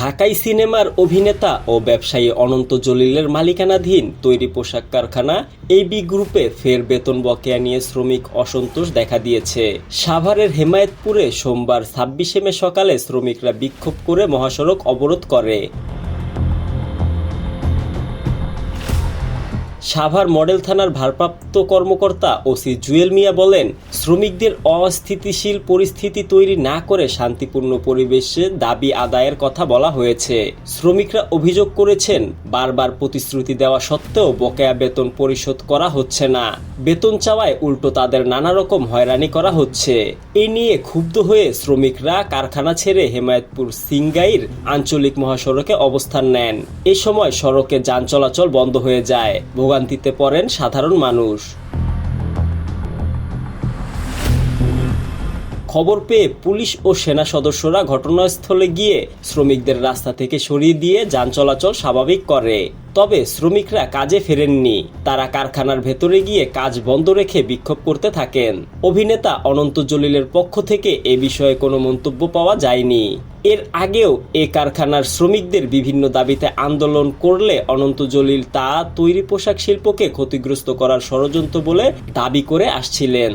ঢাকাই সিনেমার অভিনেতা ও ব্যবসায়ী অনন্ত জলিলের মালিকানাধীন তৈরি পোশাক কারখানা এবি গ্রুপে ফের বেতন বকেয়া নিয়ে শ্রমিক অসন্তোষ দেখা দিয়েছে। সাভারের হেমায়েতপুরে সোমবার ২৬ মে সকালে শ্রমিকরা বিক্ষোভ করে মহাসড়ক অবরোধ করে। সাভার মডেল থানার ভারপ্রাপ্ত কর্মকর্তা ওসি জুয়েল মিয়া বলেন, শ্রমিকদের অস্থিতিশীল পরিস্থিতি তৈরি না করে শান্তিপূর্ণ পরিবেশে দাবি আদায়ের কথা বলা হয়েছে। শ্রমিকরা অভিযোগ করেছেন, বারবার প্রতিশ্রুতি দেওয়া সত্ত্বেও বকেয়া বেতন পরিশোধ করা হচ্ছে না। বেতন চাওয়ায় উল্টো তাদের নানা রকম হয়রানি করা হচ্ছে। এ নিয়ে ক্ষুব্ধ হয়ে শ্রমিকরা কারখানা ছেড়ে হেমায়েতপুর সিংগাইর আঞ্চলিক মহাসড়কে অবস্থান নেন। এ সময় সড়কে যান চলাচল বন্ধ হয়ে যায়। ভোগান্তিতে পড়েন সাধারণ মানুষ। খবর পেয়ে পুলিশ ও সেনা সদস্যরা ঘটনাস্থলে গিয়ে শ্রমিকদের রাস্তা থেকে সরিয়ে দিয়ে যান চলাচল স্বাভাবিক করে। তবে শ্রমিকরা কাজে ফেরেননি। তারা কারখানার ভেতরে গিয়ে কাজ বন্ধ রেখে বিক্ষোভ করতে থাকেন। অভিনেতা অনন্ত জলিলের পক্ষ থেকে এ বিষয়ে কোনো মন্তব্য পাওয়া যায়নি। এর আগেও এ কারখানার শ্রমিকদের বিভিন্ন দাবিতে আন্দোলন করলে অনন্ত জলিল তা তৈরি পোশাক শিল্পকে ক্ষতিগ্রস্ত করার ষড়যন্ত্র বলে দাবি করে আসছিলেন।